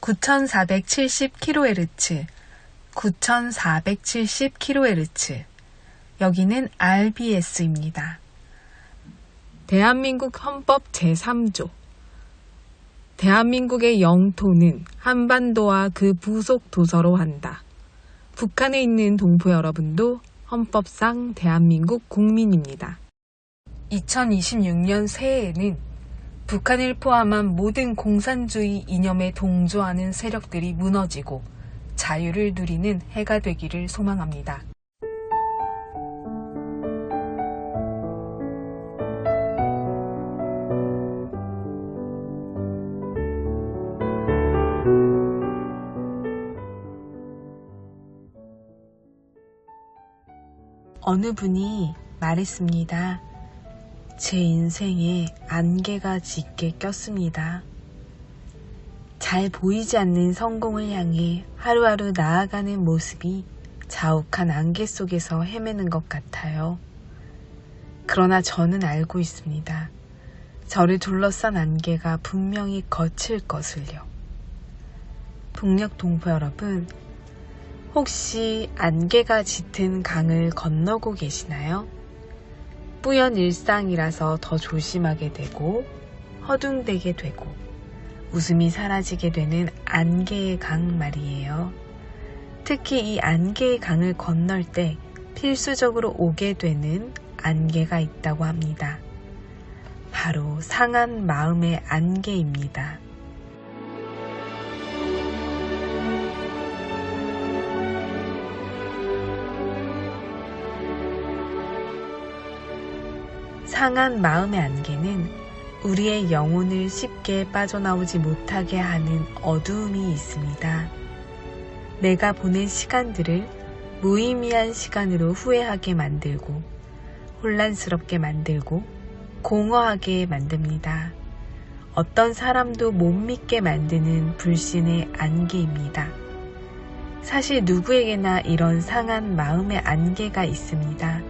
9470kHz, 9470kHz. 여기는 RBS입니다. 대한민국 헌법 제3조. 대한민국의 영토는 한반도와 그 부속 도서로 한다. 북한에 있는 동포 여러분도 헌법상 대한민국 국민입니다. 2026년 새해에는 북한을 포함한 모든 공산주의 이념에 동조하는 세력들이 무너지고 자유를 누리는 해가 되기를 소망합니다. 어느 분이 말했습니다. 제 인생에 안개가 짙게 꼈습니다. 잘 보이지 않는 성공을 향해 하루하루 나아가는 모습이 자욱한 안개 속에서 헤매는 것 같아요. 그러나 저는 알고 있습니다. 저를 둘러싼 안개가 분명히 거칠 것을요. 북녘 동포 여러분, 혹시 안개가 짙은 강을 건너고 계시나요? 뿌연 일상이라서 더 조심하게 되고 허둥대게 되고 웃음이 사라지게 되는 안개의 강 말이에요. 특히 이 안개의 강을 건널 때 필수적으로 오게 되는 안개가 있다고 합니다. 바로 상한 마음의 안개입니다. 상한 마음의 안개는 우리의 영혼을 쉽게 빠져나오지 못하게 하는 어두움이 있습니다. 내가 보낸 시간들을 무의미한 시간으로 후회하게 만들고 혼란스럽게 만들고 공허하게 만듭니다. 어떤 사람도 못 믿게 만드는 불신의 안개입니다. 사실 누구에게나 이런 상한 마음의 안개가 있습니다.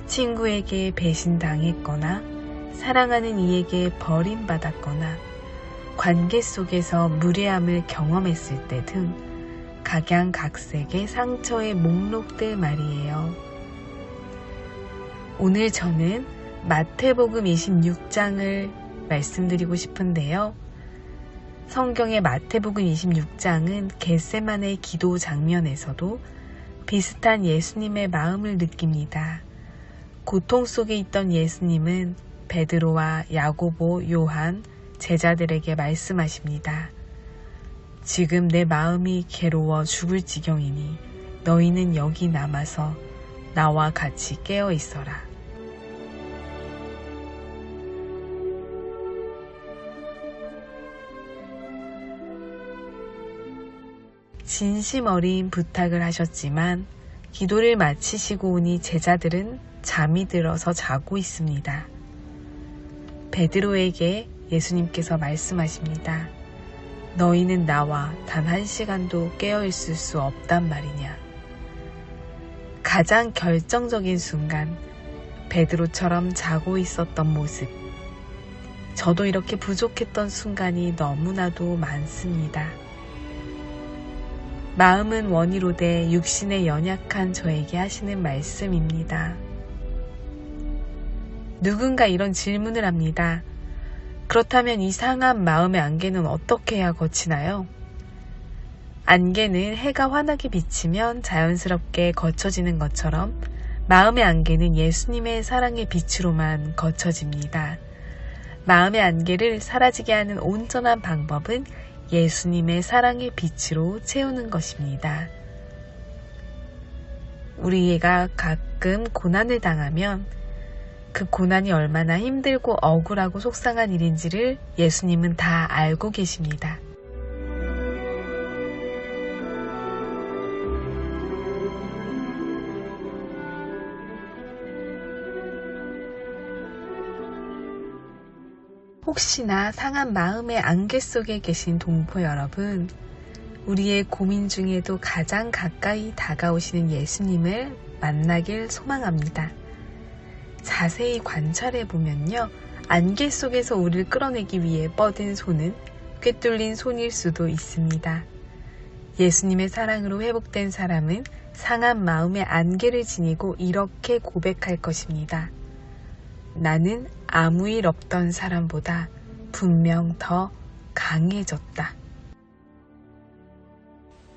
친구에게 배신당했거나 사랑하는 이에게 버림받았거나 관계 속에서 무례함을 경험했을 때 등 각양각색의 상처의 목록들 말이에요. 오늘 저는 마태복음 26장을 말씀드리고 싶은데요. 성경의 마태복음 26장은 겟세마네 기도 장면에서도 비슷한 예수님의 마음을 느낍니다. 고통 속에 있던 예수님은 베드로와 야고보, 요한, 제자들에게 말씀하십니다. 지금 내 마음이 괴로워 죽을 지경이니 너희는 여기 남아서 나와 같이 깨어 있어라. 진심 어린 부탁을 하셨지만 기도를 마치시고 오니 제자들은 잠이 들어서 자고 있습니다. 베드로에게 예수님께서 말씀하십니다. 너희는 나와 단 한 시간도 깨어있을 수 없단 말이냐. 가장 결정적인 순간 베드로처럼 자고 있었던 모습. 저도 이렇게 부족했던 순간이 너무나도 많습니다. 마음은 원이로되 육신의 연약한 저에게 하시는 말씀입니다. 누군가 이런 질문을 합니다. 그렇다면 이 상한 마음의 안개는 어떻게 해야 거치나요? 안개는 해가 환하게 비치면 자연스럽게 거쳐지는 것처럼 마음의 안개는 예수님의 사랑의 빛으로만 거쳐집니다. 마음의 안개를 사라지게 하는 온전한 방법은 예수님의 사랑의 빛으로 채우는 것입니다. 우리가 가끔 고난을 당하면 그 고난이 얼마나 힘들고 억울하고 속상한 일인지를 예수님은 다 알고 계십니다. 혹시나 상한 마음의 안개 속에 계신 동포 여러분, 우리의 고민 중에도 가장 가까이 다가오시는 예수님을 만나길 소망합니다. 자세히 관찰해 보면요, 안개 속에서 우리를 끌어내기 위해 뻗은 손은 꿰뚫린 손일 수도 있습니다. 예수님의 사랑으로 회복된 사람은 상한 마음의 안개를 지니고 이렇게 고백할 것입니다. 나는 아무 일 없던 사람보다 분명 더 강해졌다.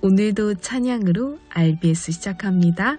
오늘도 찬양으로 RBS 시작합니다.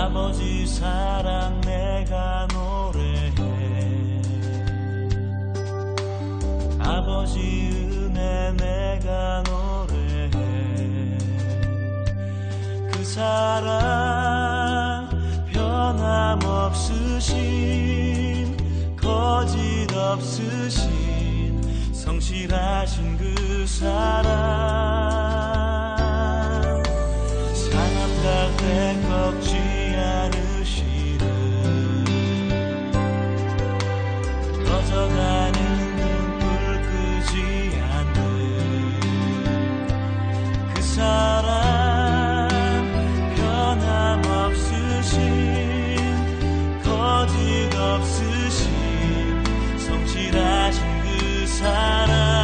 아버지 사랑 내가 노래해 아버지 은혜 내가 노래해 그 사랑 변함없으신 거짓 없으신 성실하신 그 사랑 상한 가운데 꺾지 않으시는 꺼져가는 눈불 끄지 않는 그 사랑 변함없으신 거짓 없으신 성실하신 그 사랑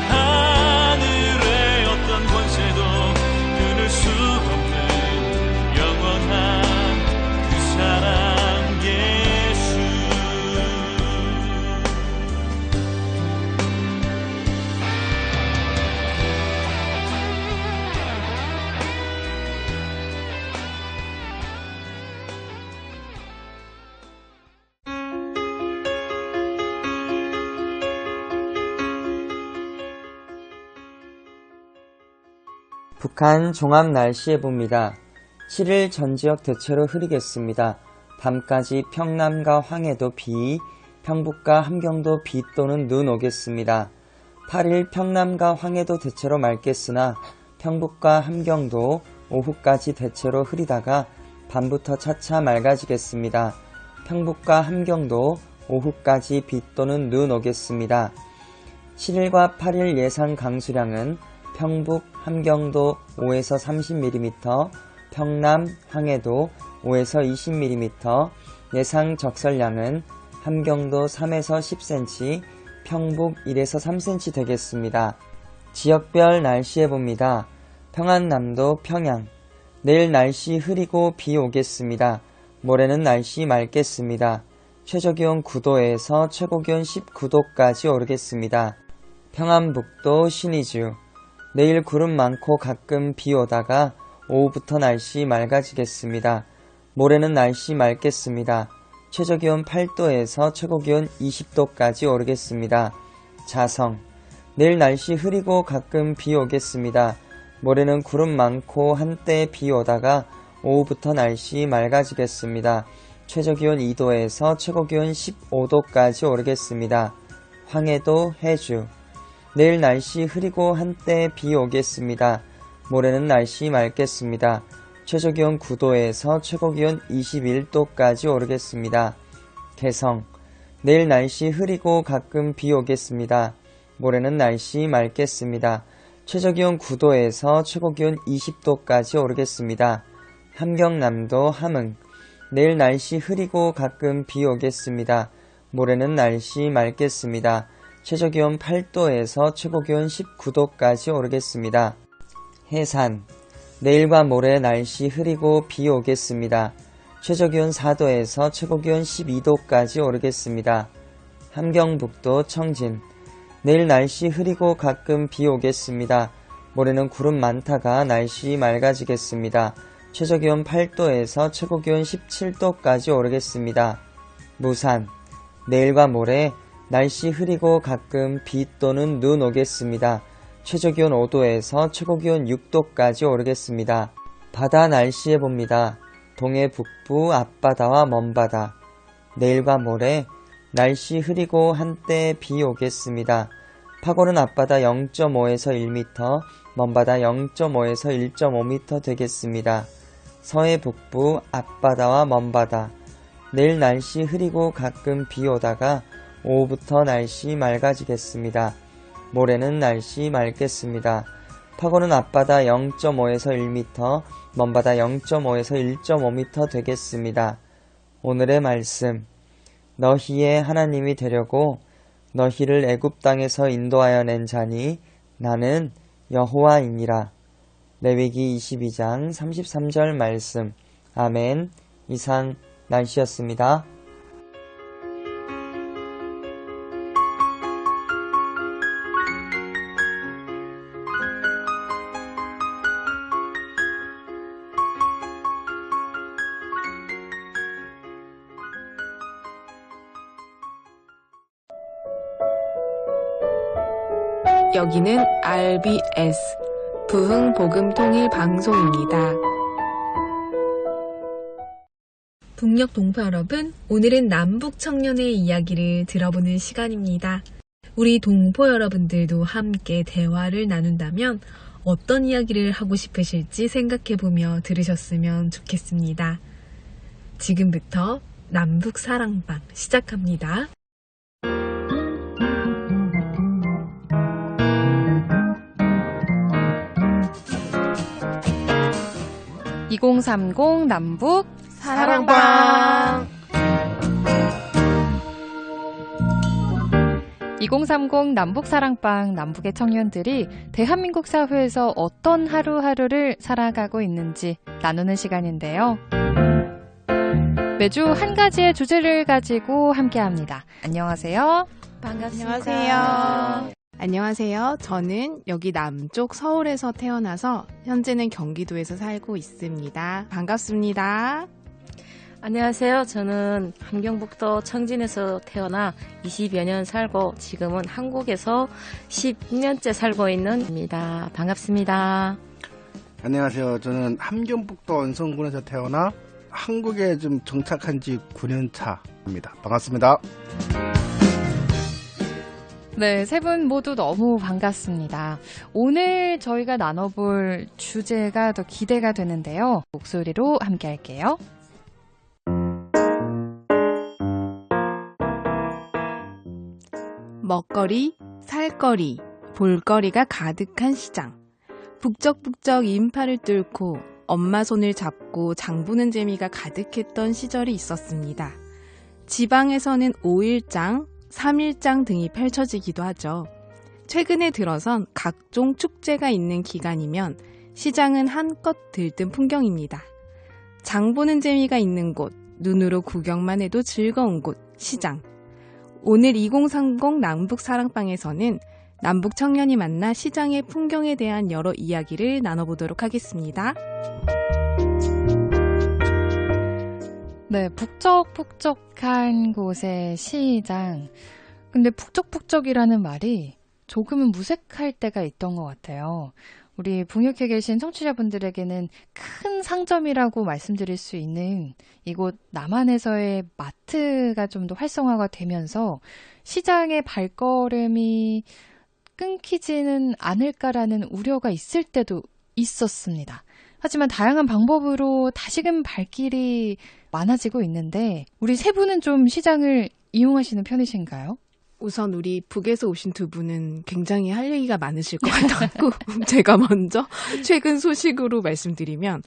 하늘의 어떤 권세도 끊을 수 없는 영원한 그 사랑 예수 북한 종합 날씨 예보입니다. 7일 전 지역 대체로 흐리겠습니다. 밤까지 평남과 황해도 비, 평북과 함경도 비 또는 눈 오겠습니다. 8일 평남과 황해도 대체로 맑겠으나 평북과 함경도 오후까지 대체로 흐리다가 밤부터 차차 맑아지겠습니다. 평북과 함경도 오후까지 비 또는 눈 오겠습니다. 7일과 8일 예상 강수량은 평북, 함경도 5에서 30mm, 평남, 황해도 5에서 20mm, 예상 적설량은 함경도 3에서 10cm, 평북 1에서 3cm 되겠습니다. 지역별 날씨 예보입니다. 평안남도 평양, 내일 날씨 흐리고 비 오겠습니다. 모레는 날씨 맑겠습니다. 최저기온 9도에서 최고기온 19도까지 오르겠습니다. 평안북도 신의주, 내일 구름 많고 가끔 비 오다가 오후부터 날씨 맑아지겠습니다. 모레는 날씨 맑겠습니다. 최저기온 8도에서 최고기온 20도까지 오르겠습니다. 자성, 내일 날씨 흐리고 가끔 비 오겠습니다. 모레는 구름 많고 한때 비 오다가 오후부터 날씨 맑아지겠습니다. 최저기온 2도에서 최고기온 15도까지 오르겠습니다. 황해도 해주, 내일 날씨 흐리고 한때 비 오겠습니다. 모레는 날씨 맑겠습니다. 최저기온 9도에서 최고기온 21도까지 오르겠습니다. 개성, 내일 날씨 흐리고 가끔 비 오겠습니다. 모레는 날씨 맑겠습니다. 최저기온 9도에서 최고기온 20도까지 오르겠습니다. 함경남도 함흥. 내일 날씨 흐리고 가끔 비 오겠습니다. 모레는 날씨 맑겠습니다. 최저기온 8도에서 최고기온 19도까지 오르겠습니다. 해산. 내일과 모레 날씨 흐리고 비 오겠습니다. 최저기온 4도에서 최고기온 12도까지 오르겠습니다. 함경북도 청진. 내일 날씨 흐리고 가끔 비 오겠습니다. 모레는 구름 많다가 날씨 맑아지겠습니다. 최저기온 8도에서 최고기온 17도까지 오르겠습니다. 무산. 내일과 모레 날씨 흐리고 가끔 비 또는 눈 오겠습니다. 최저기온 5도에서 최고기온 6도까지 오르겠습니다. 바다 날씨해 봅니다. 동해 북부 앞바다와 먼바다. 내일과 모레 날씨 흐리고 한때 비 오겠습니다. 파고는 앞바다 0.5에서 1m, 먼바다 0.5에서 1.5m 되겠습니다. 서해 북부 앞바다와 먼바다. 내일 날씨 흐리고 가끔 비 오다가 오후부터 날씨 맑아지겠습니다. 모레는 날씨 맑겠습니다. 파고는 앞바다 0.5에서 1m, 먼바다 0.5에서 1.5m 되겠습니다. 오늘의 말씀. 너희의 하나님이 되려고 너희를 애굽 땅에서 인도하여 낸 자니 나는 여호와이니라. 레위기 22장 33절 말씀. 아멘. 이상 날씨였습니다. 여기는 RBS 부흥복음통일방송입니다. 북녘 동포 여러분, 오늘은 남북 청년의 이야기를 들어보는 시간입니다. 우리 동포 여러분들도 함께 대화를 나눈다면 어떤 이야기를 하고 싶으실지 생각해보며 들으셨으면 좋겠습니다. 지금부터 남북 사랑방 시작합니다. 2030 남북 사랑방 2030 남북 사랑방 남북의 청년들이 대한민국 사회에서 어떤 하루하루를 살아가고 있는지 나누는 시간인데요. 매주 한 가지의 주제를 가지고 함께합니다. 안녕하세요. 반갑습니다. 안녕하세요. 저는 여기 남쪽 서울에서 태어나서 현재는 경기도에서 살고 있습니다. 반갑습니다. 안녕하세요. 저는 함경북도 청진에서 태어나 20여 년 살고 지금은 한국에서 10년째 살고 있는입니다. 반갑습니다. 안녕하세요. 저는 함경북도 언성군에서 태어나 한국에 좀 정착한 지 9년 차입니다. 반갑습니다. 네, 세 분 모두 너무 반갑습니다. 오늘 저희가 나눠볼 주제가 더 기대가 되는데요. 목소리로 함께 할게요. 먹거리, 살거리, 볼거리가 가득한 시장. 북적북적 인파를 뚫고 엄마 손을 잡고 장 보는 재미가 가득했던 시절이 있었습니다. 지방에서는 5일장, 3일장 등이 펼쳐지기도 하죠. 최근에 들어선 각종 축제가 있는 기간이면 시장은 한껏 들뜬 풍경입니다. 장 보는 재미가 있는 곳, 눈으로 구경만 해도 즐거운 곳, 시장. 오늘 2030 남북 사랑방에서는 남북 청년이 만나 시장의 풍경에 대한 여러 이야기를 나눠보도록 하겠습니다. 네, 북적북적한 곳의 시장. 근데 북적북적이라는 말이 조금은 무색할 때가 있던 것 같아요. 우리 북녘에 계신 청취자분들에게는 큰 상점이라고 말씀드릴 수 있는 이곳 남한에서의 마트가 좀 더 활성화가 되면서 시장의 발걸음이 끊기지는 않을까라는 우려가 있을 때도 있었습니다. 하지만 다양한 방법으로 다시금 발길이 많아지고 있는데 우리 세 분은 좀 시장을 이용하시는 편이신가요? 우선 우리 북에서 오신 두 분은 굉장히 할 얘기가 많으실 것 같아갖고 제가 먼저 최근 소식으로 말씀드리면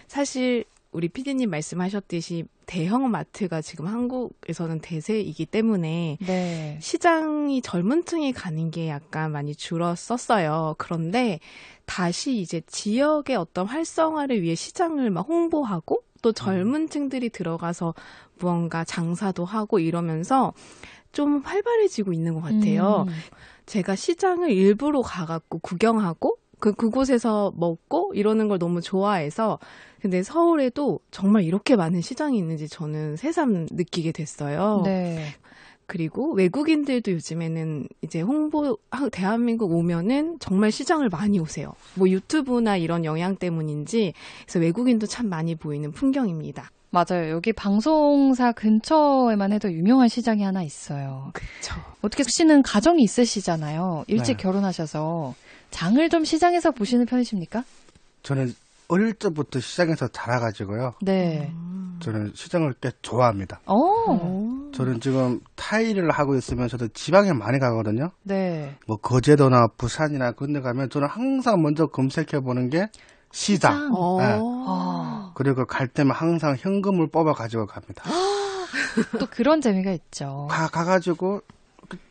사실 우리 PD님 말씀하셨듯이 대형 마트가 지금 한국에서는 대세이기 때문에 네. 시장이 젊은 층이 가는 게 약간 많이 줄었었어요. 그런데 다시 이제 지역의 어떤 활성화를 위해 시장을 막 홍보하고 또 젊은 층들이 들어가서 무언가 장사도 하고 이러면서 좀 활발해지고 있는 것 같아요. 제가 시장을 일부러 가갖고 구경하고 그곳에서 먹고 이러는 걸 너무 좋아해서 근데 서울에도 정말 이렇게 많은 시장이 있는지 저는 새삼 느끼게 됐어요. 네. 그리고 외국인들도 요즘에는 이제 대한민국 오면은 정말 시장을 많이 오세요. 뭐 유튜브나 이런 영향 때문인지 그래서 외국인도 참 많이 보이는 풍경입니다. 맞아요. 여기 방송사 근처에만 해도 유명한 시장이 하나 있어요. 그렇죠. 어떻게 씨는 가정이 있으시잖아요. 일찍 네. 결혼하셔서 장을 좀 시장에서 보시는 편이십니까? 저는 어릴 적부터 시장에서 자라가지고요. 네. 저는 시장을 꽤 좋아합니다. 저는 지금 타일을 하고 있으면서도 지방에 많이 가거든요. 네. 뭐 거제도나 부산이나 그런 데 가면 저는 항상 먼저 검색해 보는 게 시장. 네. 그리고 갈 때면 항상 현금을 뽑아 가지고 갑니다. 또 그런 재미가 있죠. 가가지고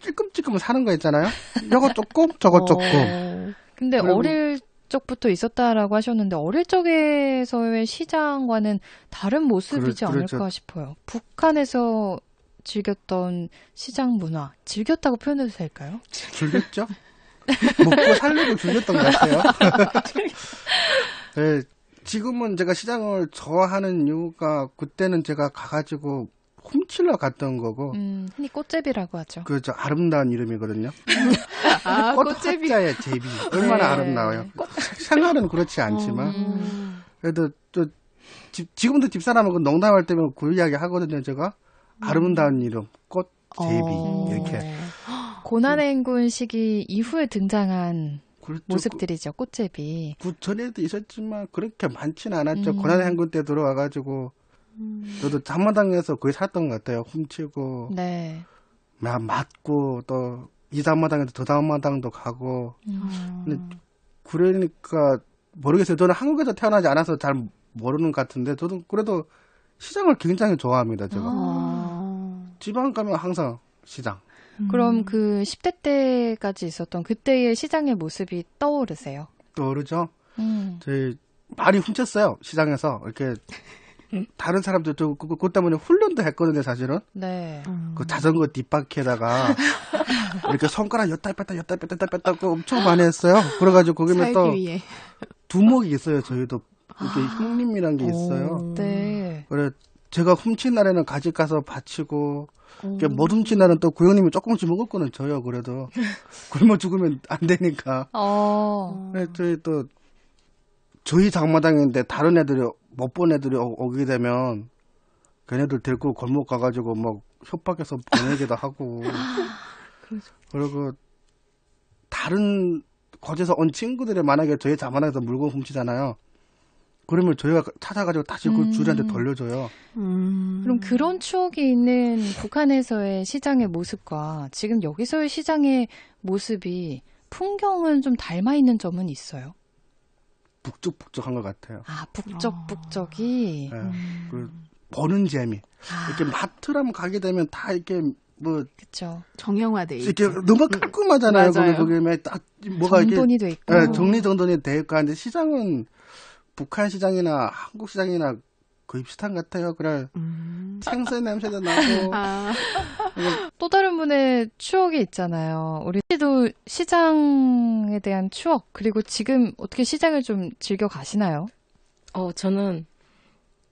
찔끔찔끔 사는 거 있잖아요. 요거 조금 저거 조금. 근데 그리고- 어릴 적부터 있었다라고 하셨는데 어릴 적에서의 시장과는 다른 모습이지 그렇죠. 않을까 싶어요. 북한에서 즐겼던 시장 문화, 즐겼다고 표현해도 될까요? 즐겼죠? 먹고 살려고 즐겼던 것 같아요. 네, 지금은 제가 시장을 좋아하는 이유가 그때는 제가 가가지고 훔치러 갔던 거고 흔히 꽃제비라고 하죠. 그 저 아름다운 이름이거든요. 아, 꽃제비. 꽃자의 제비 얼마나 네. 아름다워요. 생활은 그렇지 않지만 그래도 또 지금도 집사람하고 농담할 때면 그 이야기 하거든요. 제가 아름다운 이름 꽃제비 이렇게 고난의 행군 시기 이후에 등장한 그렇죠. 모습들이죠. 꽃제비. 그 전에도 있었지만 그렇게 많지는 않았죠. 고난의 행군 때 들어와가지고 저도 잠마당에서 거의 살았던 것 같아요. 훔치고 네. 막 맞고 또 이 잠마당에도 저 잠마당도 가고 근데 그러니까 모르겠어요. 저는 한국에서 태어나지 않아서 잘 모르는 것 같은데 저도 그래도 시장을 굉장히 좋아합니다. 제가 지방 가면 항상 시장. 그럼 그 10대 때까지 있었던 그때의 시장의 모습이 떠오르세요? 떠오르죠. 저희 많이 훔쳤어요. 시장에서 이렇게 다른 사람들 그것 때문에 훈련도 했거든요. 사실은 네. 그 자전거 뒷바퀴에다가 이렇게 손가락 였다 뺐다 엄청 많이 했어요. 그래가지고 거기면 또 살기 위해. 두목이 있어요. 저희도 이렇게 형님이란 게 있어요. 네. 그래 제가 훔친 날에는 가지 가서 바치고 못 훔친 날은 또 그 형님이 조금씩 먹을 거는 줘요. 그래도 굶어 죽으면 안 되니까. 그래 저희 또 저희 장마당인데 다른 애들이 못 본 애들이 오게 되면 걔네들 데리고 골목 가가지고 막 협박해서 보내기도 하고 그리고 다른 곳에서 온 친구들이 만약에 저희 장마당에서 물건 훔치잖아요. 그러면 저희가 찾아가지고 다시 그 주인한테 돌려줘요. 그럼 그런 추억이 있는 북한에서의 시장의 모습과 지금 여기서의 시장의 모습이 풍경은 좀 닮아 있는 점은 있어요. 북적북적한 것 같아요. 아, 북적북적이. 네. 그 보는 재미. 이렇게 마트라면 가게 되면 다 이렇게 뭐 그렇죠. 정형화돼 이렇게 있죠. 너무 깔끔하잖아요. 맞아요. 거기 보면 딱 뭐가 이렇게 정돈이 돼 있고. 네, 정리정돈이 돼 있고 하는데 시장은 북한 시장이나 한국 시장이나 거의 비슷한 것 같아요. 그래 생선 냄새도 나고 또 다른 분의 추억이 있잖아요. 우리 씨도 시장에 대한 추억, 그리고 지금 어떻게 시장을 좀 즐겨 가시나요? 저는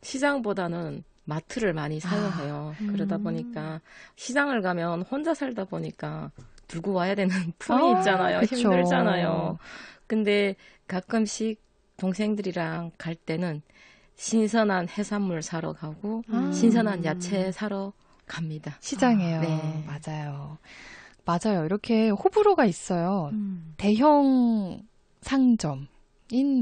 시장보다는 마트를 많이 사용해요. 그러다 보니까 시장을 가면 혼자 살다 보니까 들고 와야 되는 품이 있잖아요. 그쵸. 힘들잖아요. 근데 가끔씩 동생들이랑 갈 때는 신선한 해산물 사러 가고 신선한 야채 사러 갑니다. 시장에요. 네. 맞아요. 맞아요. 이렇게 호불호가 있어요. 대형 상점,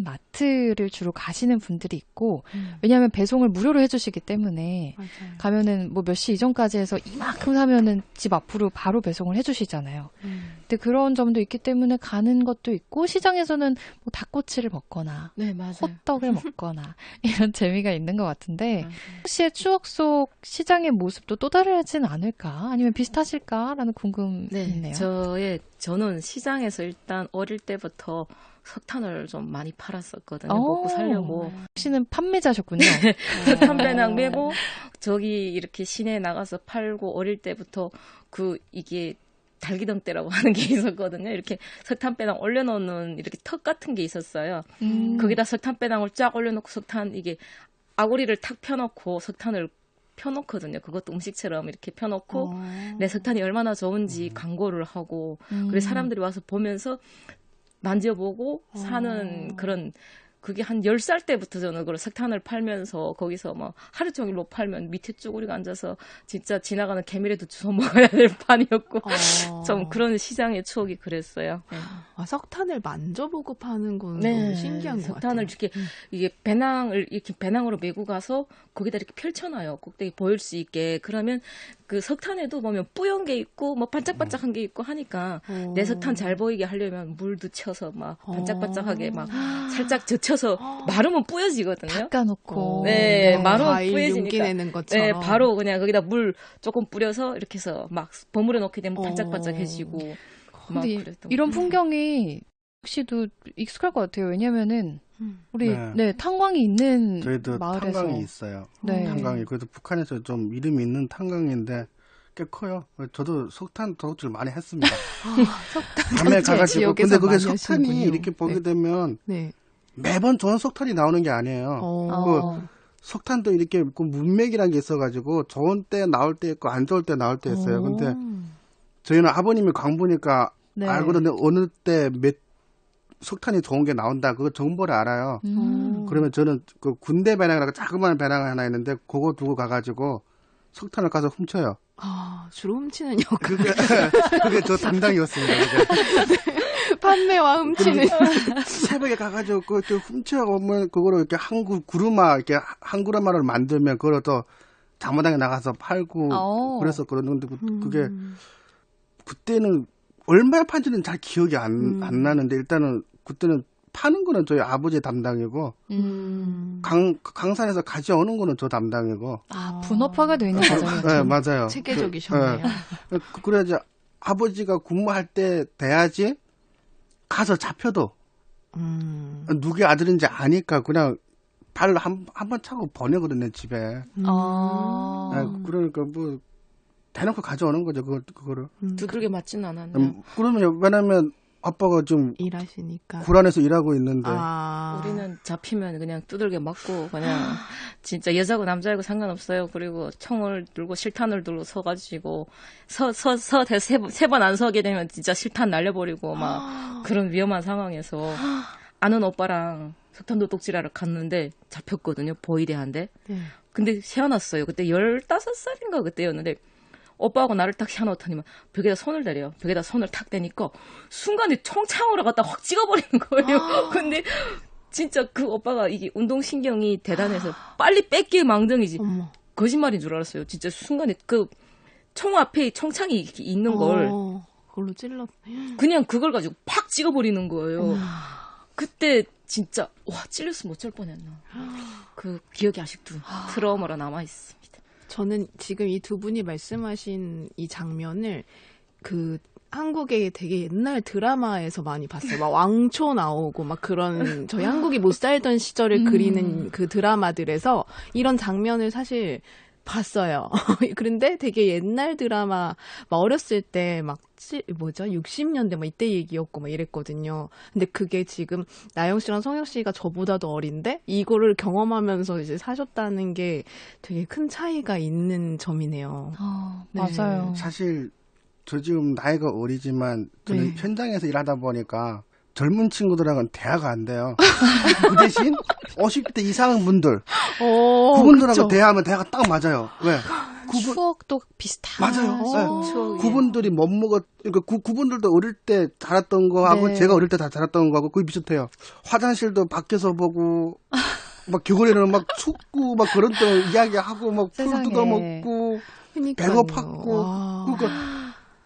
마트를 주로 가시는 분들이 있고 왜냐하면 배송을 무료로 해주시기 때문에 맞아요. 가면은 뭐 몇 시 이전까지 해서 이만큼 사면은 집 앞으로 바로 배송을 해주시잖아요. 근데 그런 점도 있기 때문에 가는 것도 있고 시장에서는 뭐 닭꼬치를 먹거나 네, 맞아요. 호떡을 먹거나 이런 재미가 있는 것 같은데 혹시의 추억 속 시장의 모습도 또 다르진 않을까? 아니면 비슷하실까라는 궁금했네요. 저는 시장에서 일단 어릴 때부터 석탄을 좀 많이 팔았었거든요. 먹고 살려고. 혹시는 판매자셨군요. 석탄 배낭 메고 저기 이렇게 시내에 나가서 팔고 어릴 때부터 이게 달기덩 때라고 하는 게 있었거든요. 이렇게 석탄 배낭 올려놓는 이렇게 턱 같은 게 있었어요. 거기다 석탄 배낭을 쫙 올려놓고 이게 아구리를 탁 펴놓고 석탄을 펴놓거든요. 그것도 음식처럼 이렇게 펴놓고 내 석탄이 얼마나 좋은지 광고를 하고 그래서 사람들이 와서 보면서 만져보고 사는 그런 그게 한 10살 때부터 저는 그걸 석탄을 팔면서 거기서 막 하루 종일로 팔면 밑에 쭈구리가 앉아서 진짜 지나가는 개미라도 주워 먹어야 될 판이었고 좀 그런 시장의 추억이 그랬어요. 네. 석탄을 만져보고 파는 건 네, 너무 신기한 것 같아요. 석탄을 이게 배낭으로 메고 가서 거기다 이렇게 펼쳐놔요. 꼭대기 보일 수 있게. 그러면 그 석탄에도 보면 뿌연 게 있고 뭐 반짝반짝한 게 있고 하니까 내 석탄 잘 보이게 하려면 물도 쳐서 막 반짝반짝하게 막 살짝 젖혀서 마르면 뿌여지거든요. 닦아놓고. 네, 마르면 과일 뿌여지니까. 용기 내는 것처럼. 네, 바로 그냥 거기다 물 조금 뿌려서 이렇게 해서 막 버무려 놓게 되면 반짝반짝해지고. 막 근데 그랬던 이런 풍경이 혹시도 익숙할 것 같아요. 왜냐면은 우리 탄광이 있는 저희도 마을에서 탄광이 있어요. 네. 탄광이 그래도 북한에서 좀 이름이 있는 탄광인데 꽤 커요. 저도 석탄 도둑질 많이 했습니다. 석탄 밤에 전체 가가지고 지역에서 근데 그게 많이 석탄이 하시는군요. 이렇게 보게 되면 네. 매번 좋은 석탄이 나오는 게 아니에요. 그 석탄도 이렇게 그 문맥이라는 게 있어가지고 좋은 때 나올 때 있고 안 좋을 때 나올 때 있어요. 근데 저희는 아버님이 광부니까 네. 알거든요. 어느 때 몇 석탄이 좋은 게 나온다. 그거 정보를 알아요. 그러면 저는 그 군대 배낭이라고 자그마한 배낭 하나 있는데 그거 두고 가가지고 석탄을 가서 훔쳐요. 주로 훔치는 역할. 그게 저 담당이었습니다. 그게. 판매와 훔치는. 새벽에 가가지고 그 훔쳐오면 그거를 이렇게 이렇게 한 그루마를 만들면 그걸 또 장마당에 나가서 팔고 그랬었거든요. 근데 그게 그때는 얼마에 판지는 잘 기억이 안 나는데 일단은 그때는 파는 거는 저희 아버지 담당이고 강산에서 가져오는 거는 저 담당이고. 분업화가 되어 있는 과정이었죠. 네, 맞아요. 체계적이셨네요. 그래야지 아버지가 근무할 때 돼야지 가서 잡혀도 누구의 아들인지 아니까 그냥 발로 한 번 차고 보내거든요, 집에. 네, 그러니까 뭐 대놓고 가져오는 거죠, 그거를. 두들겨 맞지는 않았네요. 그러면 왜냐면 아빠가 좀 일하시니까 구란에서 일하고 있는데 우리는 잡히면 그냥 두들겨 맞고 그냥 진짜 여자고 남자고 상관없어요. 그리고 총을 들고 실탄을 들고 서가지고 세 번 안 서게 되면 진짜 실탄 날려버리고 막 그런 위험한 상황에서 아는 오빠랑 석탄 도둑질하러 갔는데 잡혔거든요. 보이대한데. 근데 세워놨어요. 그때 15살인가 그때였는데 오빠하고 나를 딱 세워놓더니만 벽에다 손을 대래요. 벽에다 손을 탁 대니까 순간에 총창으로 갖다 확 찍어버리는 거예요. 근데 진짜 그 오빠가 이게 운동신경이 대단해서 빨리 뺏길 망정이지. 거짓말인 줄 알았어요. 진짜 순간에 그 총 앞에 총창이 이렇게 있는 걸 그걸로 찔렀. 그냥 그걸 가지고 팍 찍어버리는 거예요. 그때 진짜 와 찔렸으면 어쩔 뻔했나. 그 기억이 아직도 트라우마로 남아있습니다. 저는 지금 이 두 분이 말씀하신 이 장면을 그 한국의 되게 옛날 드라마에서 많이 봤어요. 막 왕초 나오고 막 그런 저희 한국이 못 살던 시절을 그리는 그 드라마들에서 이런 장면을 사실 봤어요. 그런데 되게 옛날 드라마 막 어렸을 때 막 60년대 막 이때 얘기였고 막 이랬거든요. 근데 그게 지금 나영 씨랑 성혁 씨가 저보다도 어린데 이거를 경험하면서 이제 사셨다는 게 되게 큰 차이가 있는 점이네요. 네. 맞아요. 사실 저 지금 나이가 어리지만 저는 현장에서 일하다 보니까 젊은 친구들하고는 대화가 안 돼요. 그 대신 50대 이상 분들 그분들하고 그쵸. 대화하면 대화가 딱 맞아요. 왜? 추억도 비슷한. 맞아요. 네. 추억이. 그분들이 못 먹었, 그러니까 그분들도 어릴 때 자랐던 거하고 네. 제가 어릴 때 다 자랐던 거하고 거의 비슷해요. 화장실도 밖에서 보고, 막 겨울에는 막 춥고, 막 그런 때 이야기하고, 막 풀 세상에. 뜯어먹고, 그러니까요. 배고팠고, 와. 그러니까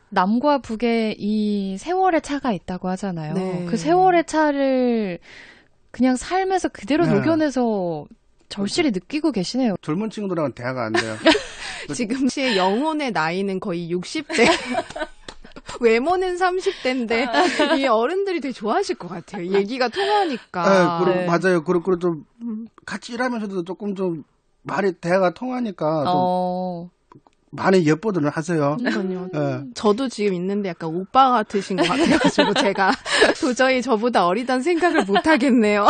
남과 북에 이 세월의 차가 있다고 하잖아요. 네. 그 세월의 차를 그냥 삶에서 그대로 네. 녹여내서 절실히 느끼고 계시네요. 젊은 친구들하고는 대화가 안 돼요. 지금 씨의 영혼의 나이는 거의 60대. 외모는 30대인데 이 어른들이 되게 좋아하실 것 같아요. 얘기가 통하니까. 그리고 네. 맞아요. 그리고 좀 같이 일하면서도 조금 좀 말이 대화가 통하니까 좀 많이 예뻐들 하세요. 그러니까요. 예. 저도 지금 있는데 약간 오빠 같으신 것 같아가지고 제가 도저히 저보다 어리단 생각을 못 하겠네요.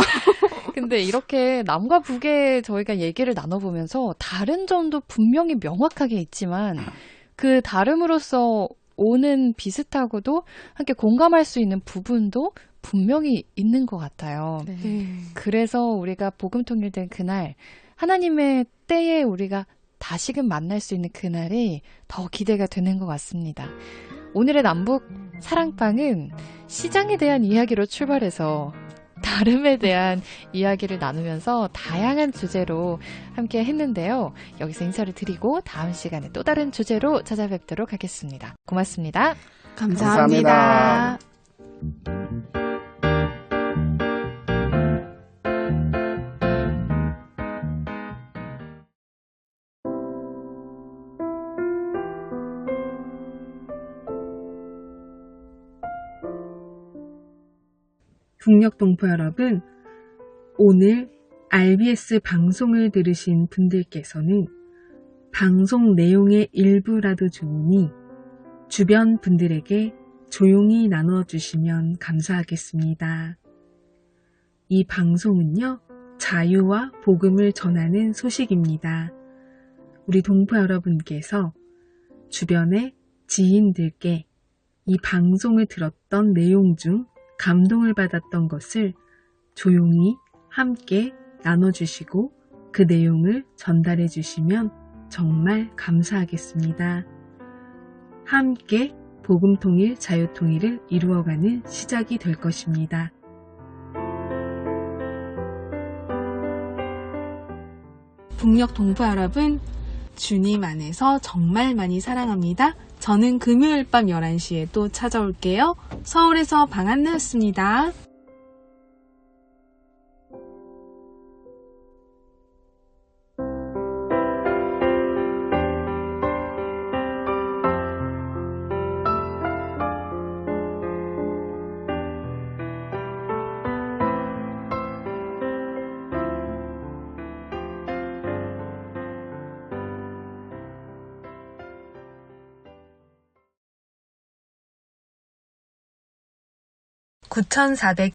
근데 이렇게 남과 북에 저희가 얘기를 나눠보면서 다른 점도 분명히 명확하게 있지만 그 다름으로써 오는 비슷하고도 함께 공감할 수 있는 부분도 분명히 있는 것 같아요. 그래서 우리가 복음 통일된 그날 하나님의 때에 우리가 다시금 만날 수 있는 그날이 더 기대가 되는 것 같습니다. 오늘의 남북 사랑방은 시장에 대한 이야기로 출발해서 다름에 대한 이야기를 나누면서 다양한 주제로 함께 했는데요. 여기서 인사를 드리고 다음 시간에 또 다른 주제로 찾아뵙도록 하겠습니다. 고맙습니다. 감사합니다. 북녘 동포 여러분, 오늘 RBS 방송을 들으신 분들께서는 방송 내용의 일부라도 좋으니 주변 분들에게 조용히 나눠주시면 감사하겠습니다. 이 방송은요, 자유와 복음을 전하는 소식입니다. 우리 동포 여러분께서 주변의 지인들께 이 방송을 들었던 내용 중 감동을 받았던 것을 조용히 함께 나눠주시고 그 내용을 전달해 주시면 정말 감사하겠습니다. 함께 복음통일, 자유통일을 이루어가는 시작이 될 것입니다. 북녘 동포 여러분, 주님 안에서 정말 많이 사랑합니다. 저는 금요일 밤 11시에 또 찾아올게요. 서울에서 방한나였습니다.